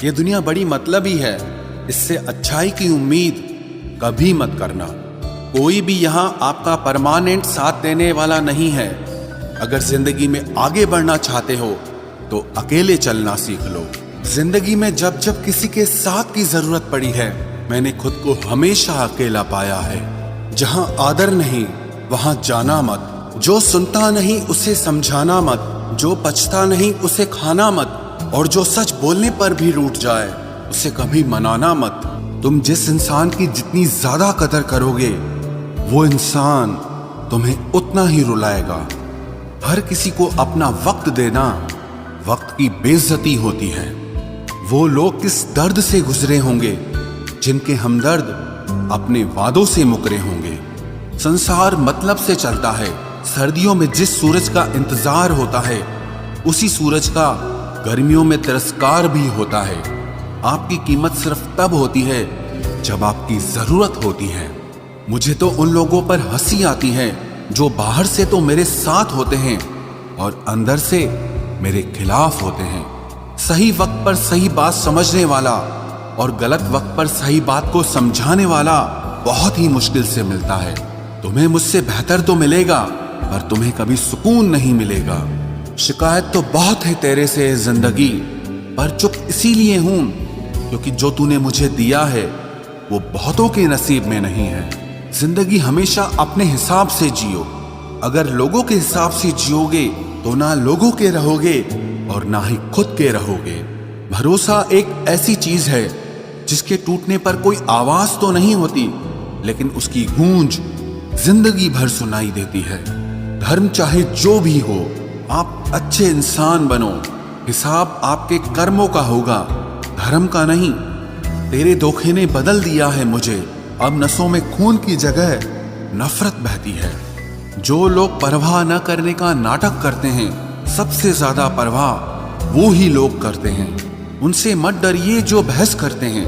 ये दुनिया बड़ी मतलबी है, इससे अच्छाई की उम्मीद कभी मत करना। कोई भी यहाँ आपका परमानेंट साथ देने वाला नहीं है। अगर जिंदगी में आगे बढ़ना चाहते हो तो अकेले चलना सीख लो। जिंदगी में जब जब किसी के साथ की जरूरत पड़ी है, मैंने खुद को हमेशा अकेला पाया है। जहाँ आदर नहीं वहाँ जाना मत, जो सुनता नहीं उसे समझाना मत, जो पछता नहीं उसे खाना मत, और जो सच बोलने पर भी रूठ जाए उसे कभी मनाना मत। तुम जिस इंसान की जितनी ज्यादा कदर करोगे वो इंसान तुम्हें उतना ही रुलाएगा। हर किसी को अपना वक्त देना वक्त की बेइज्जती होती है। वो लोग किस दर्द से गुजरे होंगे जिनके हमदर्द अपने वादों से मुकरे होंगे। संसार मतलब से चलता है। सर्दियों में जिस सूरज का इंतजार होता है उसी सूरज का गर्मियों में तिरस्कार भी होता है। आपकी कीमत सिर्फ तब होती है जब आपकी जरूरत होती है। मुझे तो उन लोगों पर हंसी आती है जो बाहर से तो मेरे साथ होते हैं और अंदर से मेरे खिलाफ होते हैं। सही वक्त पर सही बात समझने वाला और गलत वक्त पर सही बात को समझाने वाला बहुत ही मुश्किल से मिलता है। तुम्हें मुझसे बेहतर तो मिलेगा पर तुम्हें कभी सुकून नहीं मिलेगा। शिकायत तो बहुत है तेरे से जिंदगी, पर चुप इसीलिए हूं क्योंकि जो तूने मुझे दिया है वो बहुतों के नसीब में नहीं है। जिंदगी हमेशा अपने हिसाब से जियो। अगर लोगों के हिसाब से जियोगे तो ना लोगों के रहोगे और ना ही खुद के रहोगे। भरोसा एक ऐसी चीज है जिसके टूटने पर कोई आवाज तो नहीं होती, लेकिन उसकी गूंज जिंदगी भर सुनाई देती है। धर्म चाहे जो भी हो, आप अच्छे इंसान बनो। हिसाब आपके कर्मों का होगा, धर्म का नहीं। तेरे धोखे ने बदल दिया है मुझे। अब नसों में खून की जगह नफरत बहती है। जो लोग परवाह न करने का नाटक करते हैं, सबसे ज्यादा परवाह वो ही लोग करते हैं। उनसे मत डरिए जो बहस करते हैं,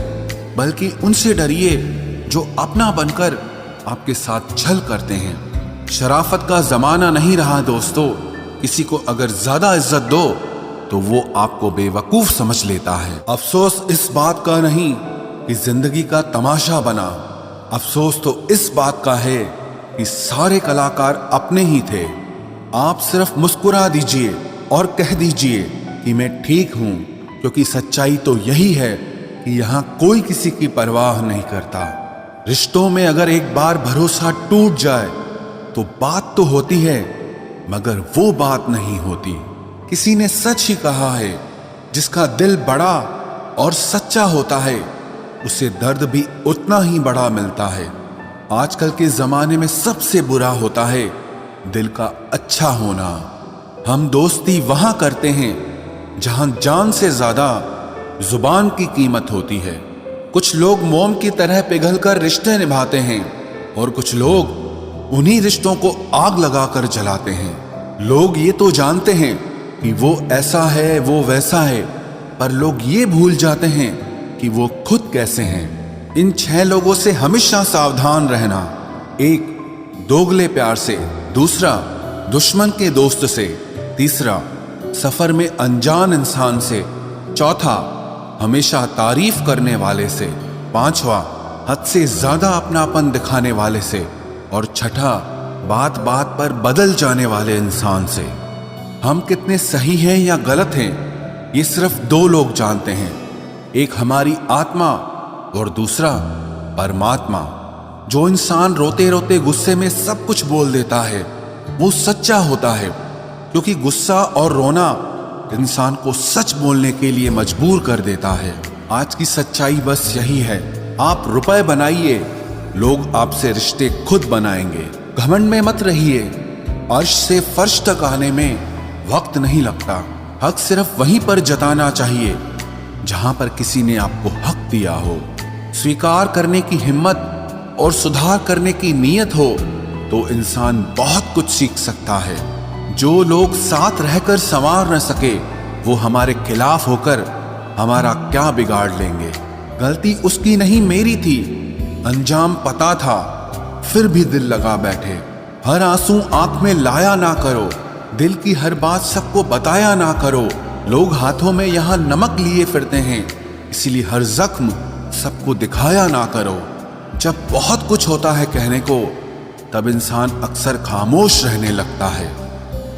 बल्कि उनसे डरिए जो अपना बनकर आपके साथ छल करते हैं। शराफत का जमाना नहीं रहा दोस्तों। किसी को अगर ज्यादा इज्जत दो तो वो आपको बेवकूफ समझ लेता है। अफसोस इस बात का नहीं कि जिंदगी का तमाशा बना, अफसोस तो इस बात का है कि सारे कलाकार अपने ही थे। आप सिर्फ मुस्कुरा दीजिए और कह दीजिए कि मैं ठीक हूं, क्योंकि सच्चाई तो यही है कि यहाँ कोई किसी की परवाह नहीं करता। रिश्तों में अगर एक बार भरोसा टूट जाए तो बात तो होती है मगर वो बात नहीं होती। किसी ने सच ही कहा है, जिसका दिल बड़ा और सच्चा होता है उसे दर्द भी उतना ही बड़ा मिलता है। आजकल के जमाने में सबसे बुरा होता है दिल का अच्छा होना। हम दोस्ती वहां करते हैं जहां जान से ज्यादा जुबान की कीमत होती है। कुछ लोग मोम की तरह पिघलकर रिश्ते निभाते हैं और कुछ लोग उन्हीं रिश्तों को आग लगाकर जलाते हैं। लोग ये तो जानते हैं कि वो ऐसा है वो वैसा है, पर लोग ये भूल जाते हैं कि वो खुद कैसे हैं। इन 6 लोगों से हमेशा सावधान रहना। 1 दोगले प्यार से, दूसरा दुश्मन के दोस्त से, तीसरा सफर में अनजान इंसान से, चौथा हमेशा तारीफ करने वाले से, पांचवा हद से ज्यादा अपनापन दिखाने वाले से, और छठा बात बात पर बदल जाने वाले इंसान से। हम कितने सही हैं या गलत हैं ये सिर्फ 2 लोग जानते हैं। एक हमारी आत्मा और दूसरा परमात्मा। जो इंसान रोते रोते गुस्से में सब कुछ बोल देता है वो सच्चा होता है, क्योंकि गुस्सा और रोना इंसान को सच बोलने के लिए मजबूर कर देता है। आज की सच्चाई बस यही है, आप रुपए बनाइए, लोग आपसे रिश्ते खुद बनाएंगे। घमंड में मत रहिए, अर्श से फर्श तक आने में वक्त नहीं लगता। हक सिर्फ वहीं पर जताना चाहिए जहां पर किसी ने आपको हक दिया हो। स्वीकार करने की हिम्मत और सुधार करने की नीयत हो तो इंसान बहुत कुछ सीख सकता है। जो लोग साथ रहकर संवार न सके वो हमारे खिलाफ होकर हमारा क्या बिगाड़ लेंगे। गलती उसकी नहीं मेरी थी, अंजाम पता था फिर भी दिल लगा बैठे। हर आंसू आंख में लाया ना करो, दिल की हर बात सबको बताया ना करो। लोग हाथों में यहाँ नमक लिए फिरते हैं, इसीलिए हर जख्म सबको दिखाया ना करो। जब बहुत कुछ होता है कहने को, तब इंसान अक्सर खामोश रहने लगता है।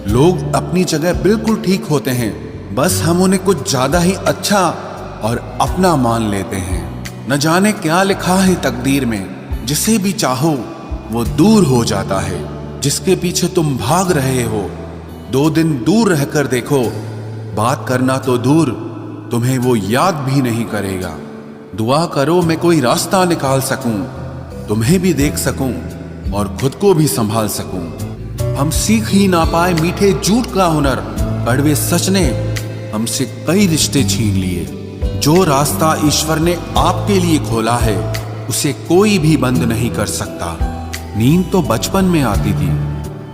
लोग अपनी जगह बिल्कुल ठीक होते हैं, बस हम उन्हें कुछ ज्यादा ही अच्छा और अपना मान लेते हैं। न जाने क्या लिखा है तकदीर में, जिसे भी चाहो वो दूर हो जाता है। जिसके पीछे तुम भाग रहे हो, 2 दिन दूर रहकर देखो, बात करना तो दूर, तुम्हें वो याद भी नहीं करेगा। दुआ करो मैं कोई रास्ता निकाल सकूं, तुम्हें भी देख सकूं और खुद को भी संभाल सकूं। हम सीख ही ना पाए मीठे झूठ का हुनर, कड़वे सच ने हमसे कई रिश्ते छीन लिए। जो रास्ता ईश्वर ने आपके लिए खोला है, उसे कोई भी बंद नहीं कर सकता। नींद तो बचपन में आती थी,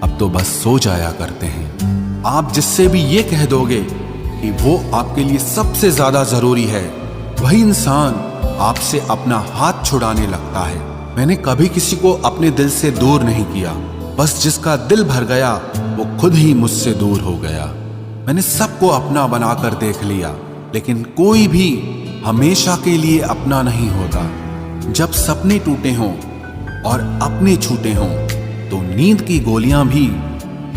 अब तो बस सो जाया करते हैं। आप जिससे भी ये कह दोगे कि वो आपके लिए सबसे ज्यादा जरूरी है, वही इंसान आपसे अपना हाथ छुड़ाने लगता है। मैंने कभी किसी को अपने दिल से दूर नहीं किया, बस जिसका दिल भर गया वो खुद ही मुझसे दूर हो गया। मैंने सबको अपना बनाकर देख लिया, लेकिन कोई भी हमेशा के लिए अपना नहीं होता। जब सपने टूटे हों और अपने छूटे हों, तो नींद की गोलियां भी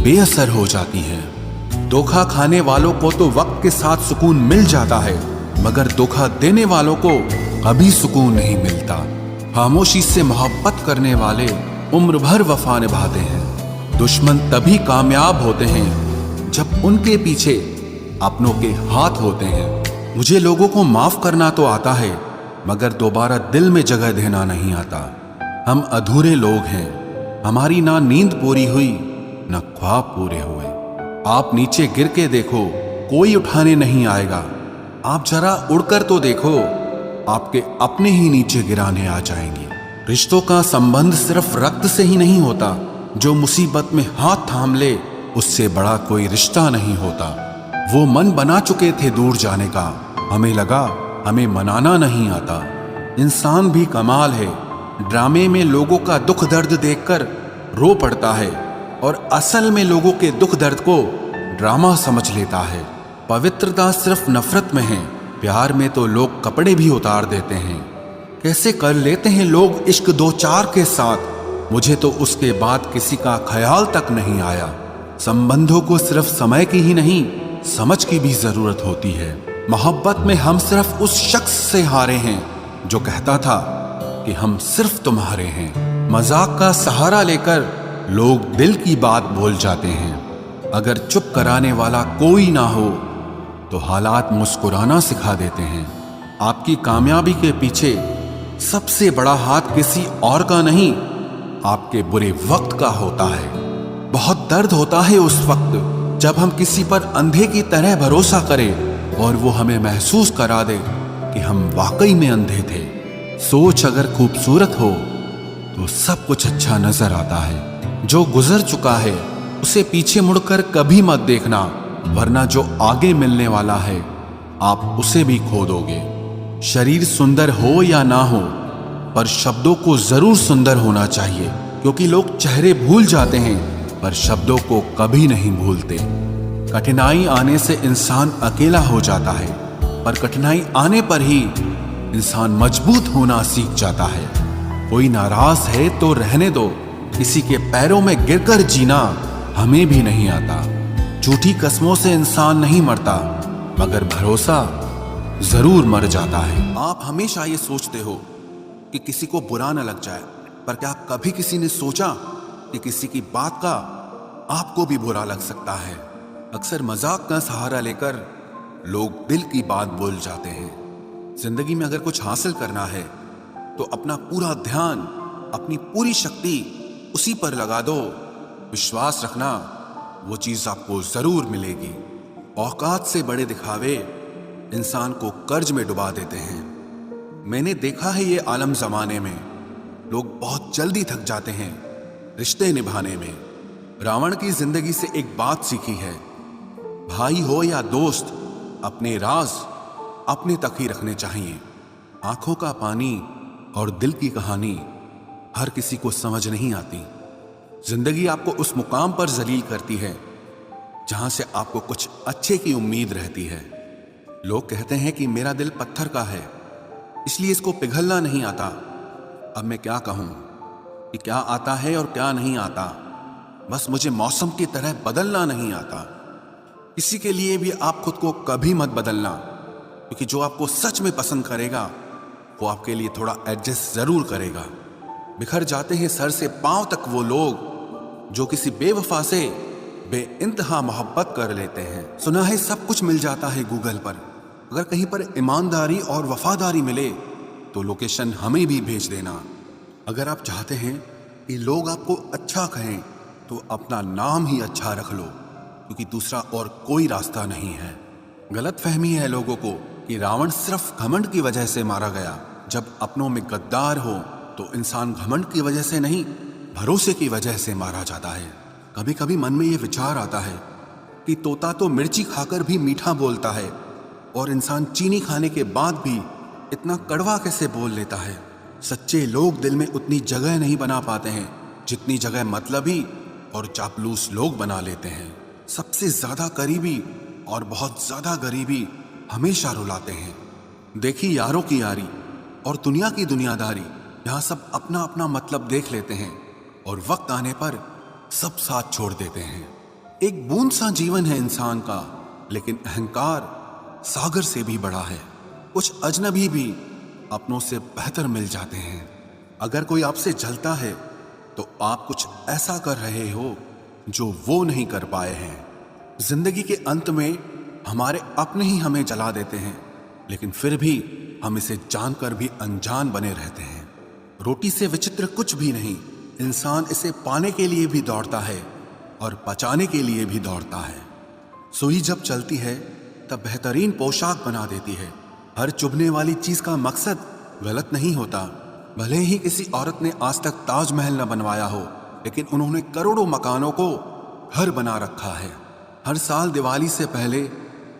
बेअसर हो जाती हैं। धोखा खाने वालों को तो वक्त के साथ सुकून मिल जाता है, मगर धोखा देने वालों को कभी सुकून नहीं मिलता। खामोशी से मोहब्बत करने वाले उम्र भर वफा निभाते हैं। दुश्मन तभी कामयाब होते हैं जब उनके पीछे अपनों के हाथ होते हैं। मुझे लोगों को माफ करना तो आता है, मगर दोबारा दिल में जगह देना नहीं आता। हम अधूरे लोग हैं, हमारी ना नींद पूरी हुई ना ख्वाब पूरे हुए। आप नीचे गिर के देखो, कोई उठाने नहीं आएगा। आप जरा उड़कर तो देखो, आपके अपने ही नीचे गिराने आ जाएंगे। रिश्तों का संबंध सिर्फ रक्त से ही नहीं होता। जो मुसीबत में हाथ थाम ले, उससे बड़ा कोई रिश्ता नहीं होता। वो मन बना चुके थे दूर जाने का, हमें लगा हमें मनाना नहीं आता। इंसान भी कमाल है, ड्रामे में लोगों का दुख दर्द देखकर रो पड़ता है और असल में लोगों के दुख दर्द को ड्रामा समझ लेता है। पवित्रता सिर्फ नफरत में है, प्यार में तो लोग कपड़े भी उतार देते हैं। कैसे कर लेते हैं लोग इश्क 2-4 के साथ, मुझे तो उसके बाद किसी का ख्याल तक नहीं आया। संबंधों को सिर्फ समय की ही नहीं, समझ की भी जरूरत होती है। मोहब्बत में हम सिर्फ उस शख्स से हारे हैं जो कहता था कि हम सिर्फ तुम्हारे हैं। मजाक का सहारा लेकर लोग दिल की बात भूल जाते हैं। अगर चुप कराने वाला कोई ना हो, तो हालात मुस्कुराना सिखा देते हैं। आपकी कामयाबी के पीछे सबसे बड़ा हाथ किसी और का नहीं, आपके बुरे वक्त का होता है। बहुत दर्द होता है उस वक्त जब हम किसी पर अंधे की तरह भरोसा करें और वो हमें महसूस करा दे कि हम वाकई में अंधे थे। सोच अगर खूबसूरत हो तो सब कुछ अच्छा नजर आता है। जो गुजर चुका है उसे पीछे मुड़कर कभी मत देखना, वरना जो आगे मिलने वाला है आप उसे भी खो दोगे। शरीर सुंदर हो या ना हो, पर शब्दों को जरूर सुंदर होना चाहिए, क्योंकि लोग चेहरे भूल जाते हैं पर शब्दों को कभी नहीं भूलते। कठिनाई आने से इंसान अकेला हो जाता है, पर कठिनाई आने पर ही इंसान मजबूत होना सीख जाता है। कोई नाराज है तो रहने दो, किसी के पैरों में गिरकर जीना हमें भी नहीं आता। झूठी कस्मों से इंसान नहीं मरता, मगर भरोसा जरूर मर जाता है। आप हमेशा ये सोचते हो कि किसी को बुरा न लग जाए, पर क्या कभी किसी ने सोचा कि किसी की बात का आपको भी बुरा लग सकता है? अक्सर मजाक का सहारा लेकर लोग दिल की बात बोल जाते हैं। जिंदगी में अगर कुछ हासिल करना है तो अपना पूरा ध्यान, अपनी पूरी शक्ति उसी पर लगा दो। विश्वास रखना, वो चीज आपको जरूर मिलेगी। औकात से बड़े दिखावे इंसान को कर्ज में डुबा देते हैं। मैंने देखा है ये आलम जमाने में लोग बहुत जल्दी थक जाते हैं रिश्ते निभाने में। रावण की जिंदगी से एक बात सीखी है, भाई हो या दोस्त, अपने राज अपने तक ही रखने चाहिए। आंखों का पानी और दिल की कहानी हर किसी को समझ नहीं आती। जिंदगी आपको उस मुकाम पर जलील करती है जहां से आपको कुछ अच्छे की उम्मीद रहती है। लोग कहते हैं कि मेरा दिल पत्थर का है, इसलिए इसको पिघलना नहीं आता। अब मैं क्या कहूं कि क्या आता है और क्या नहीं आता। बस मुझे मौसम की तरह बदलना नहीं आता। किसी के लिए भी आप खुद को कभी मत बदलना, क्योंकि जो आपको सच में पसंद करेगा वो आपके लिए थोड़ा एडजस्ट जरूर करेगा। बिखर जाते हैं सर से पांव तक वो लोग जो किसी बेवफा से बेइंतहा मोहब्बत कर लेते हैं। सुना है सब कुछ मिल जाता है गूगल पर। अगर कहीं पर ईमानदारी और वफादारी मिले तो लोकेशन हमें भी भेज देना। अगर आप चाहते हैं कि लोग आपको अच्छा कहें तो अपना नाम ही अच्छा रख लो, क्योंकि दूसरा और कोई रास्ता नहीं है। गलत फहमी है लोगों को कि रावण सिर्फ घमंड की वजह से मारा गया। जब अपनों में गद्दार हो तो इंसान घमंड की वजह से नहीं, भरोसे की वजह से मारा जाता है। कभी कभी मन में ये विचार आता है कि तोता तो मिर्ची खाकर भी मीठा बोलता है, और इंसान चीनी खाने के बाद भी इतना कड़वा कैसे बोल लेता है। सच्चे लोग दिल में उतनी जगह नहीं बना पाते हैं जितनी जगह मतलबी और चापलूस लोग बना लेते हैं। सबसे ज्यादा करीबी और बहुत ज्यादा गरीबी हमेशा रुलाते हैं। देखी यारों की यारी और दुनिया की दुनियादारी, यहाँ सब अपना अपना मतलब देख लेते हैं और वक्त आने पर सब साथ छोड़ देते हैं। एक बूंद सा जीवन है इंसान का, लेकिन अहंकार सागर से भी बड़ा है। कुछ अजनबी भी अपनों से बेहतर मिल जाते हैं। अगर कोई आपसे जलता है तो आप कुछ ऐसा कर रहे हो जो वो नहीं कर पाए हैं। जिंदगी के अंत में हमारे अपने ही हमें जला देते हैं, लेकिन फिर भी हम इसे जानकर भी अनजान बने रहते हैं। रोटी से विचित्र कुछ भी नहीं। इंसान इसे पाने के लिए भी दौड़ता है और बचाने के लिए भी दौड़ता है। सुई जब चलती है तब बेहतरीन पोशाक बना देती है। हर चुभने वाली चीज का मकसद गलत नहीं होता। भले ही किसी औरत ने आज तक ताजमहल न बनवाया हो, लेकिन उन्होंने करोड़ों मकानों को घर बना रखा है। हर साल दिवाली से पहले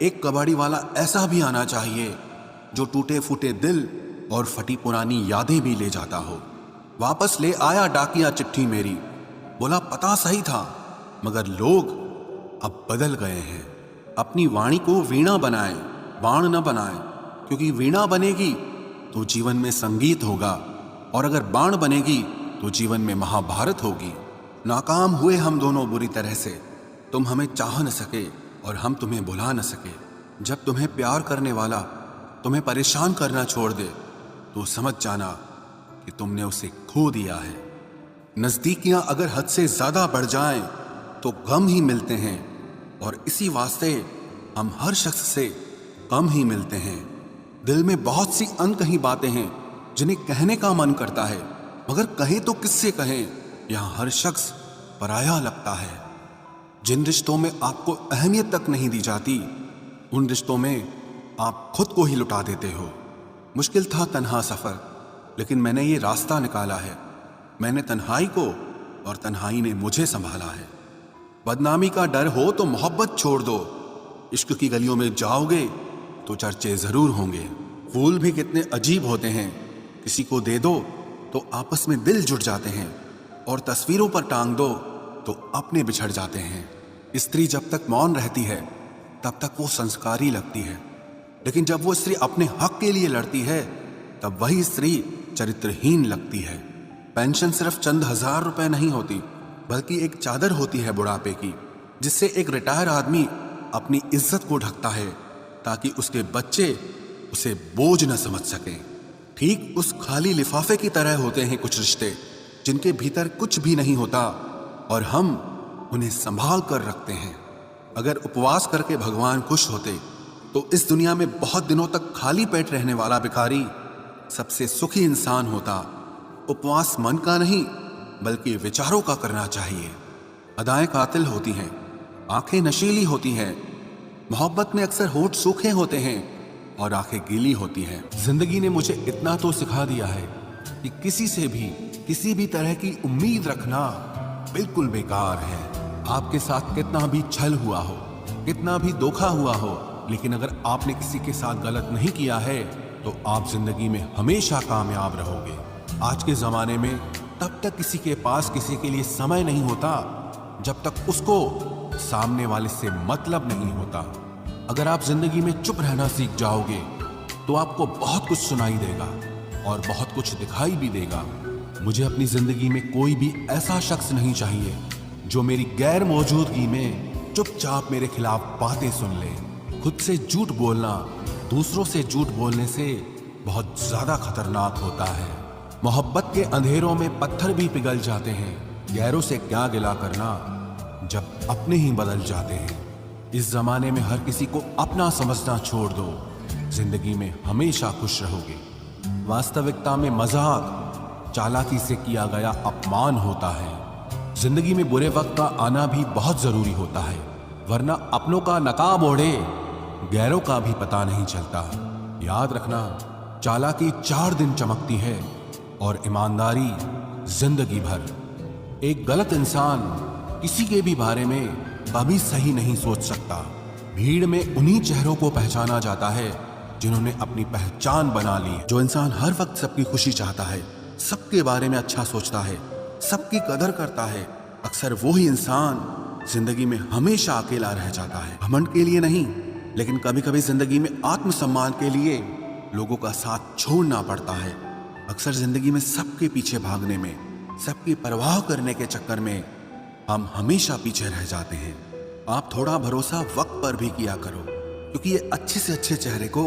एक कबाड़ी वाला ऐसा भी आना चाहिए जो टूटे फूटे दिल और फटी पुरानी यादें भी ले जाता हो। वापस ले आया डाकिया चिट्ठी मेरी, बोला पता सही था मगर लोग अब बदल गए हैं। अपनी वाणी को वीणा बनाए, बाण न बनाए, क्योंकि वीणा बनेगी तो जीवन में संगीत होगा, और अगर बाण बनेगी तो जीवन में महाभारत होगी। नाकाम हुए हम दोनों बुरी तरह से। तुम हमें चाह न सके और हम तुम्हें बुला न सके। जब तुम्हें प्यार करने वाला तुम्हें परेशान करना छोड़ दे तो समझ जाना कि तुमने उसे खो दिया है। नजदीकियां अगर हद से ज्यादा बढ़ जाएं तो गम ही मिलते हैं, और इसी वास्ते हम हर शख्स से कम ही मिलते हैं। दिल में बहुत सी अनकही बातें हैं जिन्हें कहने का मन करता है, मगर कहें तो किससे कहें। यहां हर शख्स पराया लगता है। जिन रिश्तों में आपको अहमियत तक नहीं दी जाती, उन रिश्तों में आप खुद को ही लुटा देते हो। मुश्किल था तन्हा सफर, लेकिन मैंने ये रास्ता निकाला है। मैंने तन्हाई को और तन्हाई ने मुझे संभाला है। बदनामी का डर हो तो मोहब्बत छोड़ दो। इश्क की गलियों में जाओगे तो चर्चे जरूर होंगे। फूल भी कितने अजीब होते हैं, किसी को दे दो तो आपस में दिल जुट जाते हैं, और तस्वीरों पर टांग दो तो अपने बिछड़ जाते हैं। स्त्री जब तक मौन रहती है तब तक वो संस्कारी लगती है, लेकिन जब वो स्त्री अपने हक के लिए लड़ती है तब वही स्त्री चरित्रहीन लगती है। पेंशन सिर्फ चंद हजार रुपए नहीं होती, बल्कि एक चादर होती है बुढ़ापे की, जिससे एक रिटायर आदमी अपनी इज्जत को ढकता है ताकि उसके बच्चे उसे बोझ न समझ सकें। ठीक उस खाली लिफाफे की तरह होते हैं कुछ रिश्ते जिनके भीतर कुछ भी नहीं होता और हम उन्हें संभाल कर रखते हैं। अगर उपवास करके भगवान खुश होते तो इस दुनिया में बहुत दिनों तक खाली पेट रहने वाला भिखारी सबसे सुखी इंसान होता। उपवास मन का नहीं बल्कि विचारों का करना चाहिए। अदाएं कातिल होती हैं, आंखें नशीली होती हैं, मोहब्बत में अक्सर होठ सूखे होते हैं और आंखें गीली होती हैं। जिंदगी ने मुझे इतना तो सिखा दिया है कि किसी से भी किसी भी तरह की उम्मीद रखना बिल्कुल बेकार है। आपके साथ कितना भी छल हुआ हो, कितना भी धोखा हुआ हो, लेकिन अगर आपने किसी के साथ गलत नहीं किया है तो आप जिंदगी में हमेशा कामयाब रहोगे। आज के जमाने में तब तक किसी के पास किसी के लिए समय नहीं होता जब तक उसको सामने वाले से मतलब नहीं होता। अगर आप जिंदगी में चुप रहना सीख जाओगे तो आपको बहुत कुछ सुनाई देगा और बहुत कुछ दिखाई भी देगा। मुझे अपनी जिंदगी में कोई भी ऐसा शख्स नहीं चाहिए जो मेरी गैर मौजूदगी में चुपचाप मेरे खिलाफ बातें सुन ले। खुद से झूठ बोलना दूसरों से झूठ बोलने से बहुत ज्यादा खतरनाक होता है। मोहब्बत के अंधेरों में पत्थर भी पिघल जाते हैं, गैरों से क्या गिला करना जब अपने ही बदल जाते हैं। इस जमाने में हर किसी को अपना समझना छोड़ दो, जिंदगी में हमेशा खुश रहोगे। वास्तविकता में मजाक चालाकी से किया गया अपमान होता है। जिंदगी में बुरे वक्त का आना भी बहुत जरूरी होता है, वरना अपनों का नकाब ओढ़े गैरों का भी पता नहीं चलता। याद रखना, चालाकी 4 दिन चमकती है और ईमानदारी जिंदगी भर। एक गलत इंसान किसी के भी बारे में कभी सही नहीं सोच सकता। भीड़ में उन्हीं चेहरों को पहचाना जाता है जिन्होंने अपनी पहचान बना ली। जो इंसान हर वक्त सबकी खुशी चाहता है, सबके बारे में अच्छा सोचता है, सबकी कदर करता है, अक्सर वो ही इंसान जिंदगी में हमेशा अकेला रह जाता है। घमंड के लिए नहीं, लेकिन कभी कभी जिंदगी में आत्मसम्मान के लिए लोगों का साथ छोड़ना पड़ता है। अक्सर जिंदगी में सबके पीछे भागने में, सबकी परवाह करने के चक्कर में हम हमेशा पीछे रह जाते हैं। आप थोड़ा भरोसा वक्त पर भी किया करो, क्योंकि ये अच्छे से अच्छे चेहरे को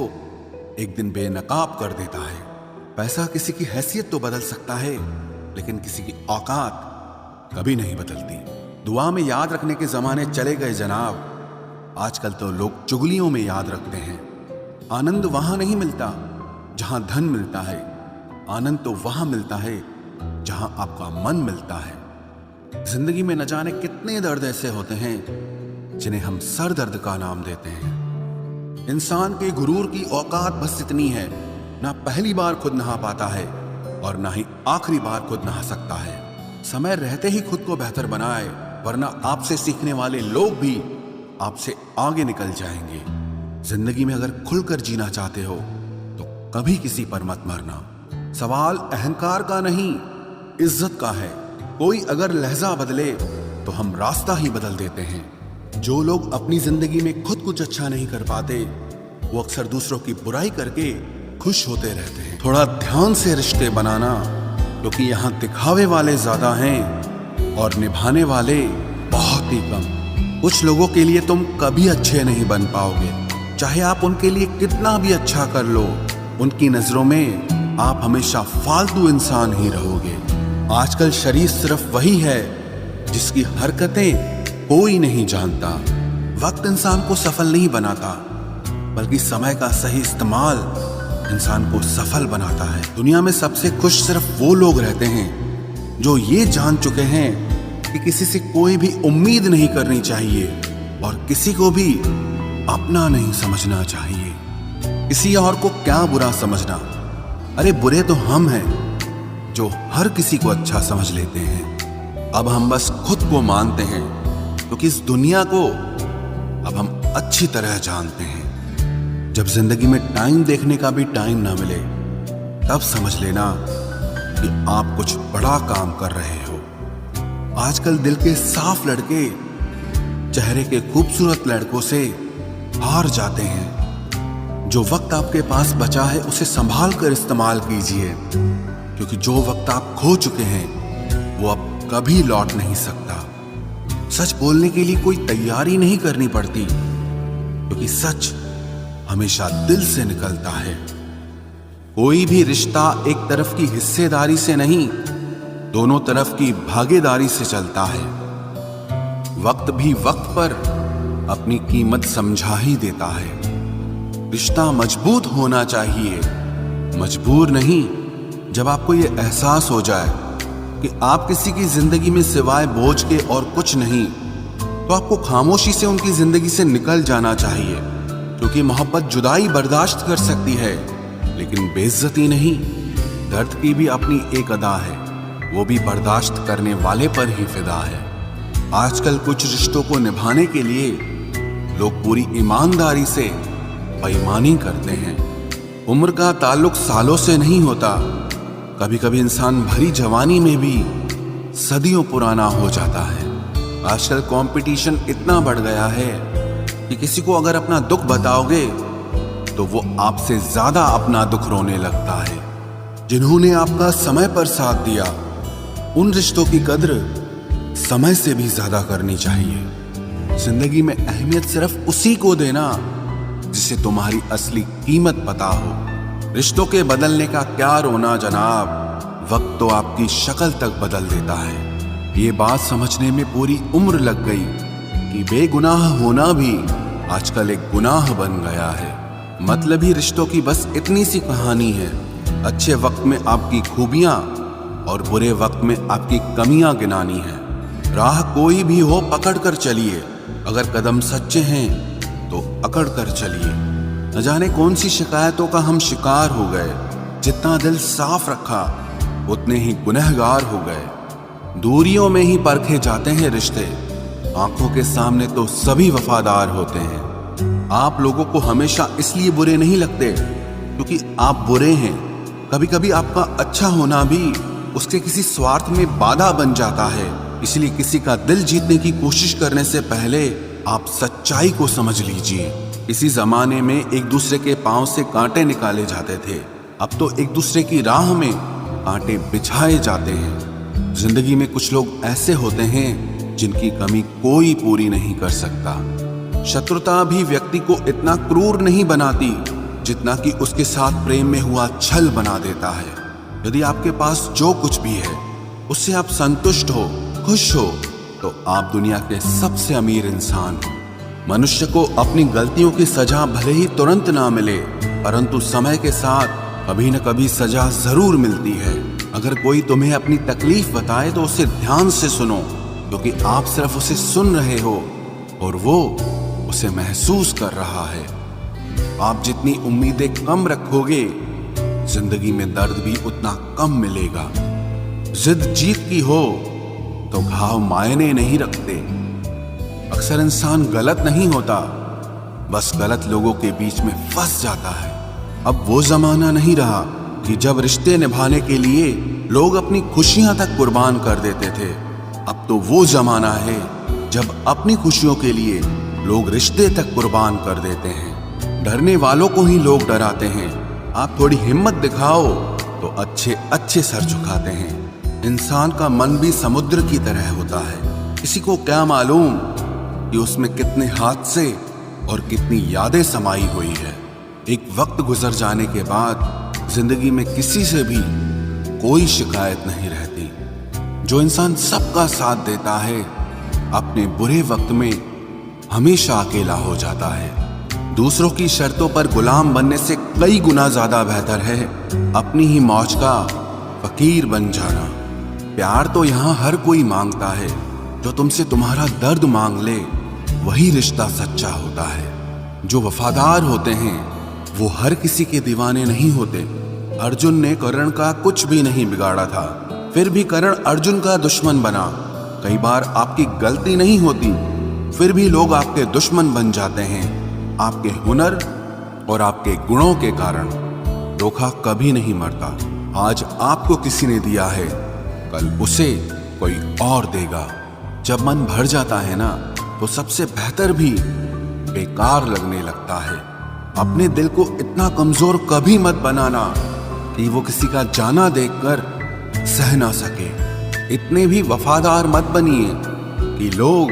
एक दिन बेनकाब कर देता है। पैसा किसी की हैसियत तो बदल सकता है, लेकिन किसी की औकात कभी नहीं बदलती। दुआ में याद रखने के जमाने चले गए जनाब, आजकल तो लोग चुगलियों में याद रखते हैं। आनंद वहां नहीं मिलता जहां धन मिलता है, आनंद तो वहां मिलता है जहां आपका मन मिलता है। जिंदगी में न जाने कितने दर्द ऐसे होते हैं जिन्हें हम सर दर्द का नाम देते हैं। इंसान के गुरूर की औकात बस इतनी है, ना पहली बार खुद नहा पाता है और ना ही आखिरी बार खुद नहा सकता है। समय रहते ही खुद को बेहतर बनाए, वरना आपसे सीखने वाले लोग भी आपसे आगे निकल जाएंगे। जिंदगी में अगर खुलकर जीना चाहते हो तो कभी किसी पर मत मरना। सवाल अहंकार का नहीं, इज्जत का है। कोई अगर लहजा बदले तो हम रास्ता ही बदल देते हैं। जो लोग अपनी जिंदगी में खुद कुछ अच्छा नहीं कर पाते, वो अक्सर दूसरों की बुराई करके खुश होते रहते हैं। थोड़ा ध्यान से रिश्ते बनाना, क्योंकि यहाँ दिखावे वाले ज्यादा हैं और निभाने वाले बहुत ही कम। कुछ लोगों के लिए तुम कभी अच्छे नहीं बन पाओगे, चाहे आप उनके लिए कितना भी अच्छा कर लो। उनकी नजरों में आप हमेशा फालतू इंसान ही रहोगे। आजकल शरीफ सिर्फ वही है जिसकी हरकतें कोई नहीं जानता। वक्त इंसान को सफल नहीं बनाता, बल्कि समय का सही इस्तेमाल इंसान को सफल बनाता है। दुनिया में सबसे खुश सिर्फ वो लोग रहते हैं जो ये जान चुके हैं कि किसी से कोई भी उम्मीद नहीं करनी चाहिए और किसी को भी अपना नहीं समझना चाहिए। किसी और को क्या बुरा समझना, अरे बुरे तो हम हैं जो हर किसी को अच्छा समझ लेते हैं। अब हम बस खुद को मानते हैं, क्योंकि इस दुनिया को अब हम अच्छी तरह जानते हैं। जब जिंदगी में टाइम देखने का भी टाइम ना मिले, तब समझ लेना कि आप कुछ बड़ा काम कर रहे हो। आजकल दिल के साफ लड़के चेहरे के खूबसूरत लड़कों से हार जाते हैं। जो वक्त आपके पास बचा है उसे संभाल कर इस्तेमाल कीजिए, क्योंकि जो वक्त आप खो चुके हैं वो अब कभी लौट नहीं सकता। सच बोलने के लिए कोई तैयारी नहीं करनी पड़ती, क्योंकि सच हमेशा दिल से निकलता है। कोई भी रिश्ता एक तरफ की हिस्सेदारी से नहीं, दोनों तरफ की भागीदारी से चलता है। वक्त भी वक्त पर अपनी कीमत समझा ही देता है। रिश्ता मजबूत होना चाहिए, मजबूर नहीं। जब आपको ये एहसास हो जाए कि आप किसी की जिंदगी में सिवाय बोझ के और कुछ नहीं, तो आपको खामोशी से उनकी जिंदगी से निकल जाना चाहिए, क्योंकि मोहब्बत जुदाई बर्दाश्त कर सकती है, लेकिन बेइज्जती नहीं। दर्द की भी अपनी एक अदा है, वो भी बर्दाश्त करने वाले पर ही फिदा है। आजकल कुछ रिश्तों को निभाने के लिए लोग पूरी ईमानदारी से बेईमानी करते हैं। उम्र का ताल्लुक सालों से नहीं होता, कभी कभी इंसान भरी जवानी में भी सदियों पुराना हो जाता है। आजकल कंपटीशन इतना बढ़ गया है कि किसी को अगर अपना दुख बताओगे तो वो आपसे ज्यादा अपना दुख रोने लगता है। जिन्होंने आपका समय पर साथ दिया, उन रिश्तों की कद्र समय से भी ज्यादा करनी चाहिए। जिंदगी में अहमियत सिर्फ उसी को देना जिसे तुम्हारी असली कीमत पता हो। रिश्तों के बदलने का क्या रोना जनाब, वक्त तो आपकी शक्ल तक बदल देता है। ये बात समझने में पूरी उम्र लग गई कि बेगुनाह होना भी आजकल एक गुनाह बन गया है। मतलबी रिश्तों की बस इतनी सी कहानी है। अच्छे वक्त में आपकी खूबियां और बुरे वक्त में आपकी कमियां गिनानी है। राह कोई भी हो पकड़ कर चलिए, अगर कदम सच्चे हैं तो अकड़ कर चलिए। न जाने कौन सी शिकायतों का हम शिकार हो गए। जितना दिल साफ रखा उतने ही गुनहगार हो गए। दूरियों में ही परखे जाते हैं रिश्ते, आंखों के सामने तो सभी वफादार होते हैं। आप लोगों को हमेशा इसलिए बुरे नहीं लगते क्योंकि आप बुरे हैं। कभी कभी आपका अच्छा होना भी उसके किसी स्वार्थ में बाधा बन जाता है। इसलिए किसी का दिल जीतने की कोशिश करने से पहले आप सच्चाई को समझ लीजिए। इसी जमाने में एक दूसरे के पांव से कांटे निकाले जाते थे, अब तो एक दूसरे की राह में कांटे बिछाए जाते हैं। जिंदगी में कुछ लोग ऐसे होते हैं जिनकी कमी कोई पूरी नहीं कर सकता। शत्रुता भी व्यक्ति को इतना क्रूर नहीं बनाती जितना कि उसके साथ प्रेम में हुआ छल बना देता है। यदि आपके पास जो कुछ भी है उससे आप संतुष्ट हो, खुश हो, तो आप दुनिया के सबसे अमीर इंसान हो। मनुष्य को अपनी गलतियों की सजा भले ही तुरंत ना मिले, परंतु समय के साथ कभी न कभी सजा जरूर मिलती है। अगर कोई तुम्हें अपनी तकलीफ बताए तो उसे ध्यान से सुनो, क्योंकि आप सिर्फ उसे सुन रहे हो और वो उसे महसूस कर रहा है। आप जितनी उम्मीदें कम रखोगे, जिंदगी में दर्द भी उतना कम मिलेगा। जिद जीत की हो तो घाव मायने नहीं रखते। अक्सर इंसान गलत नहीं होता, बस गलत लोगों के बीच में फंस जाता है। अब वो जमाना नहीं रहा कि जब रिश्ते निभाने के लिए लोग अपनी खुशियां तक कुर्बान कर देते थे। अब तो वो जमाना है जब अपनी खुशियों के लिए लोग रिश्ते तक कुर्बान कर देते हैं। डरने वालों को ही लोग डराते हैं। आप थोड़ी हिम्मत दिखाओ तो अच्छे अच्छे सर झुकाते हैं। इंसान का मन भी समुद्र की तरह होता है। किसी को क्या मालूम कि उसमें कितने हादसे और कितनी यादें समाई हुई है। एक वक्त गुजर जाने के बाद जिंदगी में किसी से भी कोई शिकायत नहीं रहती। जो इंसान सबका साथ देता है, अपने बुरे वक्त में हमेशा अकेला हो जाता है। दूसरों की शर्तों पर गुलाम बनने से कई गुना ज्यादा बेहतर है अपनी ही मौज का फकीर बन जाना। प्यार तो यहाँ हर कोई मांगता है। जो तुमसे तुम्हारा दर्द मांग ले, वही रिश्ता सच्चा होता है। जो वफादार होते हैं वो हर किसी के दीवाने नहीं होते। अर्जुन ने कर्ण का कुछ भी नहीं बिगाड़ा था, फिर भी कर्ण अर्जुन का दुश्मन बना। कई बार आपकी गलती नहीं होती, फिर भी लोग आपके दुश्मन बन जाते हैं। आपके हुनर और आपके गुणों के कारण। धोखा कभी नहीं मरता। आज आपको किसी ने दिया है, कल उसे कोई और देगा। जब मन भर जाता है ना, तो सबसे बेहतर भी बेकार लगने लगता है। अपने दिल को इतना कमजोर कभी मत बनाना कि वो किसी का जाना देखकर सह ना सके। इतने भी वफादार मत बनिए कि लोग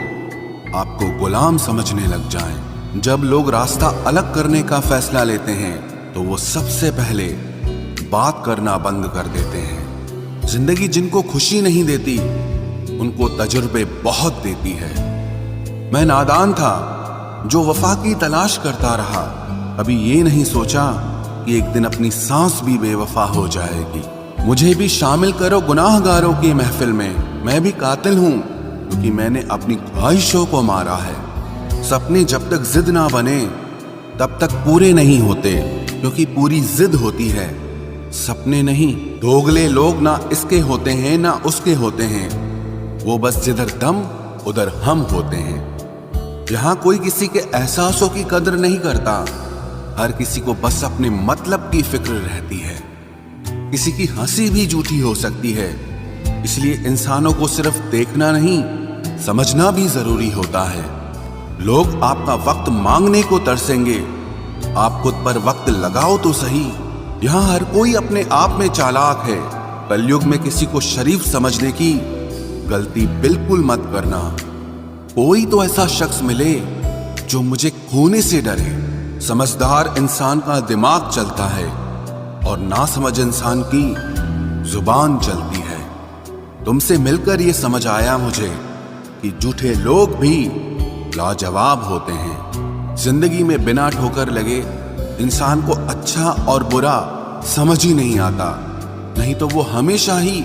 आपको गुलाम समझने लग जाएं। जब लोग रास्ता अलग करने का फैसला लेते हैं तो वो सबसे पहले बात करना बंद कर देते हैं। जिंदगी जिनको खुशी नहीं देती, उनको तजुर्बे बहुत देती है। मैं नादान था जो वफा की तलाश करता रहा। कभी ये नहीं सोचा कि एक दिन अपनी सांस भी बेवफा हो जाएगी। मुझे भी शामिल करो गुनाहगारों की महफिल में। मैं भी कातिल हूँ क्योंकि मैंने अपनी ख्वाहिशों को मारा है। सपने जब तक जिद ना बने तब तक पूरे नहीं होते, क्योंकि पूरी जिद होती है, सपने नहीं। दोगले लोग ना इसके होते हैं ना उसके होते हैं, वो बस जिधर दम उधर हम होते हैं। यहाँ कोई किसी के एहसासों की कदर नहीं करता। हर किसी को बस अपने मतलब की फिक्र रहती है। किसी की हंसी भी झूठी हो सकती है, इसलिए इंसानों को सिर्फ देखना नहीं, समझना भी जरूरी होता है। लोग आपका वक्त मांगने को तरसेंगे, आप खुद पर वक्त लगाओ तो सही। यहाँ हर कोई अपने आप में चालाक है। कलयुग में किसी को शरीफ समझने की गलती बिल्कुल मत करना। कोई तो ऐसा शख्स मिले जो मुझे खोने से डरे। समझदार इंसान का दिमाग चलता है और नासमझ इंसान की जुबान चलती है। तुमसे मिलकर ये समझ आया मुझे कि झूठे लोग भी लाजवाब होते हैं। जिंदगी में बिना ठोकर लगे इंसान को अच्छा और बुरा समझ ही नहीं आता, नहीं तो वो हमेशा ही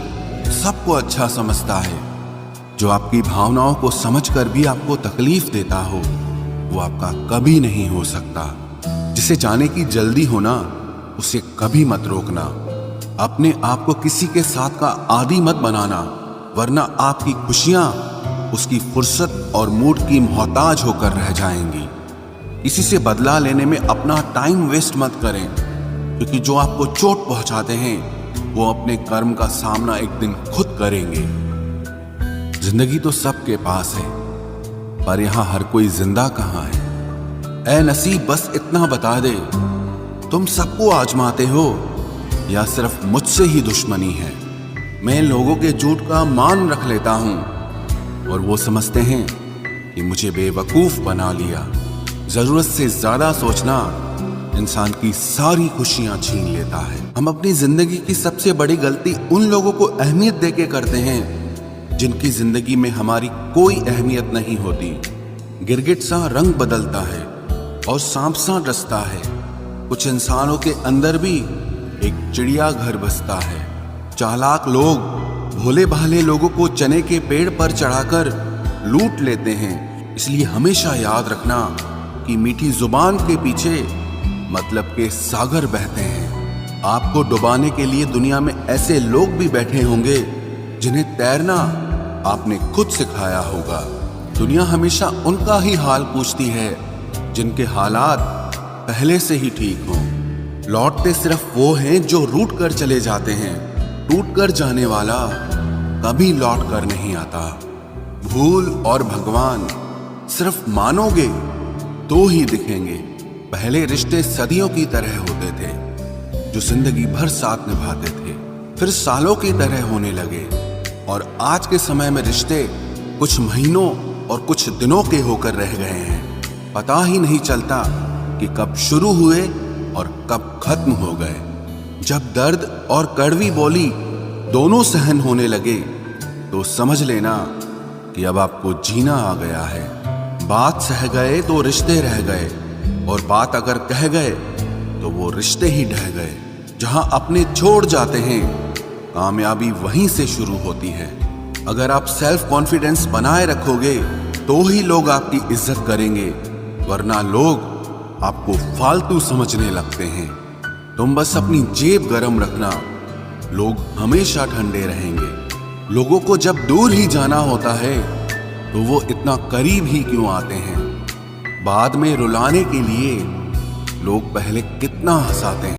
सबको अच्छा समझता है। जो आपकी भावनाओं को समझकर भी आपको तकलीफ देता हो वो आपका कभी नहीं हो सकता। जिसे जाने की जल्दी हो ना उसे कभी मत रोकना। अपने आप को किसी के साथ का आदी मत बनाना, वरना आपकी खुशियां उसकी फुर्सत और मूड की मोहताज होकर रह जाएंगी। किसी से बदला लेने में अपना टाइम वेस्ट मत करें, क्योंकि जो आपको चोट पहुंचाते हैं वो अपने कर्म का सामना एक दिन खुद करेंगे। जिंदगी तो सबके पास है, पर यहां हर कोई जिंदा कहां है। ऐ नसीब बस इतना बता दे, तुम सबको आजमाते हो या सिर्फ मुझसे ही दुश्मनी है। मैं लोगों के झूठ का मान रख लेता हूं और वो समझते हैं कि मुझे बेवकूफ बना लिया। जरूरत से ज्यादा सोचना इंसान की सारी खुशियां छीन लेता है। हम अपनी जिंदगी की सबसे बड़ी गलती उन लोगों को अहमियत देके करते हैं जिनकी जिंदगी में हमारी कोई अहमियत नहीं होती। गिरगिट सा रंग बदलता है और सांप सा डसता है। कुछ इंसानों के अंदर भी एक चिड़िया घर बसता है। चालाक लोग भोले भाले लोगों को चने के पेड़ पर चढ़ाकर लूट लेते हैं। इसलिए हमेशा याद रखना कि मीठी जुबान के पीछे मतलब के सागर बहते हैं। आपको डुबाने के लिए दुनिया में ऐसे लोग भी बैठे होंगे जिन्हें तैरना आपने खुद सिखाया होगा। दुनिया हमेशा उनका ही हाल पूछती है जिनके हालात पहले से ही ठीक हों। लौटते सिर्फ वो हैं जो रूठ कर चले जाते हैं। टूट कर जाने वाला कभी लौट कर नहीं आता। भूल और भगवान सिर्फ मानोगे तो ही दिखेंगे। पहले रिश्ते सदियों की तरह होते थे, जो जिंदगी भर साथ निभाते थे, फिर सालों की तरह होने लगे। और आज के समय में रिश्ते कुछ महीनों और कुछ दिनों के होकर रह गए हैं। पता ही नहीं चलता कि कब शुरू हुए और कब खत्म हो गए। जब दर्द और कड़वी बोली दोनों सहन होने लगे तो समझ लेना कि अब आपको जीना आ गया है। बात सह गए तो रिश्ते रह गए, और बात अगर कह गए तो वो रिश्ते ही ढह गए। जहां अपने छोड़ जाते हैं कामयाबी वहीं से शुरू होती है। अगर आप सेल्फ कॉन्फिडेंस बनाए रखोगे तो ही लोग आपकी इज्जत करेंगे, वरना लोग आपको फालतू समझने लगते हैं। तुम बस अपनी जेब गरम रखना, लोग हमेशा ठंडे रहेंगे। लोगों को जब दूर ही जाना होता है तो वो इतना करीब ही क्यों आते हैं। बाद में रुलाने के लिए लोग पहले कितना हंसाते हैं।